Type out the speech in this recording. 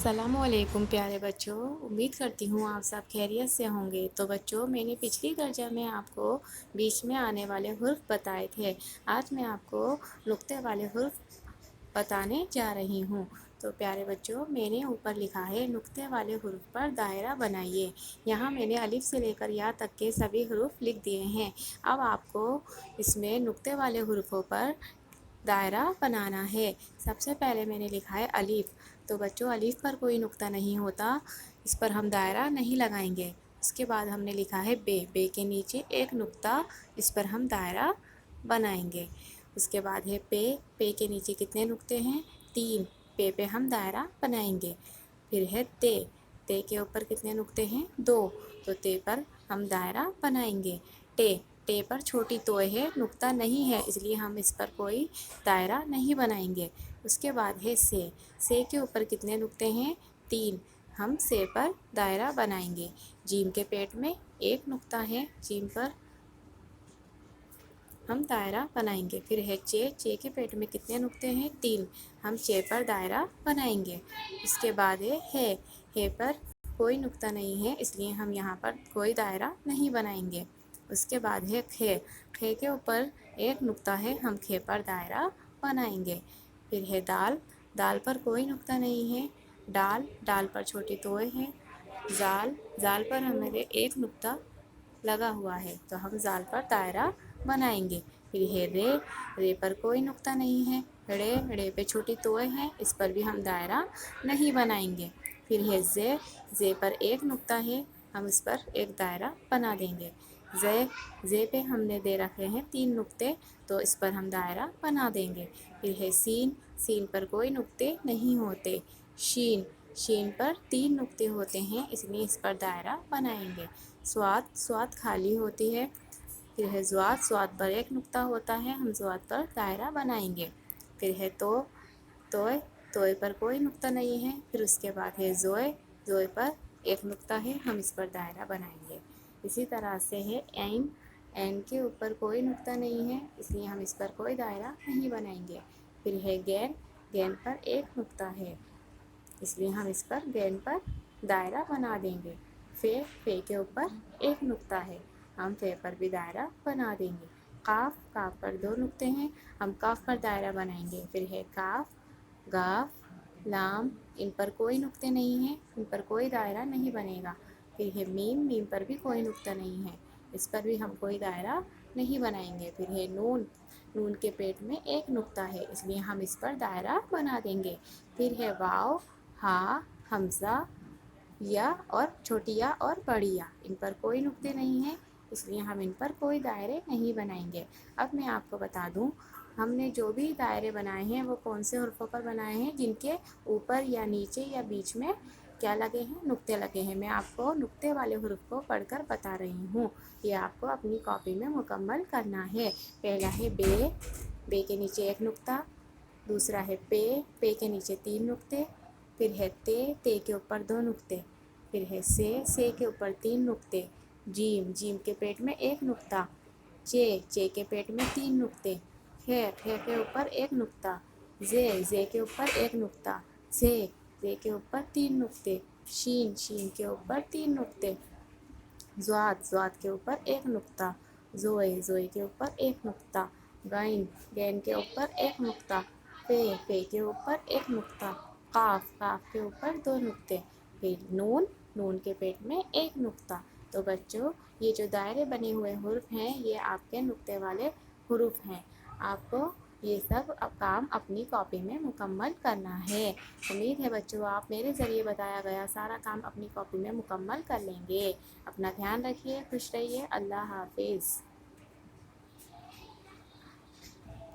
السلام علیکم پیارے بچوں، امید کرتی ہوں آپ سب خیریت سے ہوں گے۔ تو بچوں، میں نے پچھلی درجہ میں آپ کو بیچ میں آنے والے حرف بتائے تھے۔ آج میں آپ کو نقطے والے حرف بتانے جا رہی ہوں۔ تو پیارے بچوں، میں نے اوپر لکھا ہے نقطے والے حرف پر دائرہ بنائیے۔ یہاں میں نے الف سے لے کر یا تک کے سبھی حروف لکھ دیے ہیں۔ اب آپ کو اس میں نقطے والے حروفوں پر دائرہ بنانا ہے۔ سب سے پہلے میں نے لکھا ہے الف۔ تو بچوں، الف پر کوئی نقطہ نہیں ہوتا، اس پر ہم دائرہ نہیں لگائیں گے۔ اس کے بعد ہم نے لکھا ہے بے۔ بے کے نیچے ایک نقطہ، اس پر ہم دائرہ بنائیں گے۔ اس کے بعد ہے پے۔ پے کے نیچے کتنے نقطے ہیں؟ 3۔ پے پہ ہم دائرہ بنائیں گے۔ پھر ہے تے۔ تے کے اوپر کتنے نقطے ہیں؟ 2۔ تو تے پر ہم دائرہ بنائیں گے۔ ٹے۔ ٹے پر چھوٹی توئے ہے، نقطہ نہیں ہے، اس لیے ہم اس پر کوئی دائرہ نہیں بنائیں گے۔ اس کے بعد ہے سے۔ سے کے اوپر کتنے نقطے ہیں؟ 3۔ ہم سے پر دائرہ بنائیں گے۔ جیم کے پیٹ میں ایک نقطہ ہے، جیم پر ہم دائرہ بنائیں گے۔ پھر ہے چے۔ چے کے پیٹ میں کتنے نقطے ہیں؟ 3۔ ہم چے پر دائرہ بنائیں گے۔ اس کے بعد ہے۔ ہے پر کوئی نقطہ نہیں ہے، اس لیے ہم یہاں پر کوئی دائرہ نہیں بنائیں گے۔ اس کے بعد ہے کھے۔ کھے کے اوپر ایک نقطہ ہے، ہم کھے پر دائرہ بنائیں گے۔ پھر ہے دال۔ دال پر کوئی نقطہ نہیں ہے۔ ڈال۔ ڈال پر چھوٹی توئے ہے۔ زال۔ زال پر ہمارے ایک نقطہ لگا ہوا ہے، تو ہم زال پر دائرہ بنائیں گے۔ پھر ہے رے۔ رے پر کوئی نقطہ نہیں ہے۔ ڑے۔ ڑے پہ چھوٹی توئے ہیں، اس پر بھی ہم دائرہ نہیں بنائیں گے۔ پھر ہے زے۔ زے پر ایک نقطہ ہے، ہم اس پر ایک دائرہ بنا دیں گے۔ زے۔ زے پہ ہم نے دے رکھے ہیں 3 نقطے، تو اس پر ہم دائرہ بنا دیں گے۔ پھر ہے سین۔ سین پر کوئی نقطے نہیں ہوتے۔ شین۔ شین پر 3 نقطے ہوتے ہیں، اس لیے اس پر دائرہ بنائیں گے۔ صاد۔ صاد خالی ہوتی ہے۔ پھر ہے ضاد۔ ضاد پر ایک نقطہ ہوتا ہے، ہم ضاد پر دائرہ بنائیں گے۔ پھر ہے تو۔ توئے۔ توئے پر کوئی نقطہ نہیں ہے۔ پھر اس کے بعد ہے زوئے۔ زوئے پر ایک نقطہ ہے، ہم اس پر دائرہ بنائیں گے۔ اسی طرح سے ہے عین۔ عین کے اوپر کوئی نقطہ نہیں ہے، اس لیے ہم اس پر کوئی دائرہ نہیں بنائیں گے۔ پھر ہے غین۔ غین پر ایک نقطہ ہے، اس لیے ہم اس پر غین پر دائرہ بنا دیں گے۔ فے۔ فے کے اوپر ایک نقطہ ہے، ہم فے پر بھی دائرہ بنا دیں گے۔ قاف۔ قاف پر 2 نقطے ہیں، ہم قاف پر دائرہ بنائیں گے۔ پھر ہے کاف۔ گاف۔ لام۔ ان پر کوئی نقطے نہیں ہیں، ان پر کوئی دائرہ نہیں بنے گا۔ پھر ہے میم۔ میم پر بھی کوئی نقطہ نہیں ہے، اس پر بھی ہم کوئی دائرہ نہیں بنائیں گے۔ پھر ہے نون۔ نون کے پیٹ میں ایک نقطہ ہے، اس لیے ہم اس پر دائرہ بنا دیں گے۔ پھر ہے واو۔ ہاء۔ حمزہ۔ یا اور چھوٹی یا اور بڑی یا، ان پر کوئی نقطے نہیں ہیں، اس لیے ہم ان پر کوئی دائرے نہیں بنائیں گے۔ اب میں آپ کو بتا دوں، ہم نے جو بھی دائرے بنائے ہیں وہ کون سے حروفوں پر بنائے ہیں، جن کے اوپر یا نیچے یا بیچ میں کیا لگے ہیں؟ نقطے لگے ہیں۔ میں آپ کو نقطے والے حروف کو پڑھ کر بتا رہی ہوں، یہ آپ کو اپنی کاپی میں مکمل کرنا ہے۔ پہلا ہے بے۔ بے کے نیچے ایک نقطہ۔ دوسرا ہے پے۔ پے کے نیچے 3 نقطے۔ پھر ہے تے۔ تے کے اوپر 2 نقطے۔ پھر ہے سے۔ سے کے اوپر 3 نقطے۔ جیم۔ جیم کے پیٹ میں ایک نقطہ۔ چے۔ چے کے پیٹ میں 3 نقطے۔ کھے۔ کھے کے اوپر ایک نقطہ۔ زے۔ زے کے اوپر ایک نقطہ۔ زے۔ زے کے اوپر 3 نقطے۔ شین۔ شین کے اوپر 3 نقطے۔ ضاد۔ ضاد کے اوپر ایک نقطہ۔ زوئے۔ زوئے کے اوپر ایک نقطہ۔ غین۔ غین کے اوپر ایک نقطہ۔ فے۔ فے کے اوپر ایک نقطہ۔ قاف۔ قاف کے اوپر 2 نقطے۔ پھر نون۔ نون کے پیٹ میں ایک نقطہ۔ تو بچوں، یہ جو دائرے بنے ہوئے حروف ہیں، یہ آپ کے نقطے والے حروف ہیں۔ آپ کو یہ سب کام اپنی کاپی میں مکمل کرنا ہے۔ امید ہے بچوں، آپ میرے ذریعے بتایا گیا سارا کام اپنی کاپی میں مکمل کر لیں گے۔ اپنا دھیان رکھیے، خوش رہیے، اللہ حافظ۔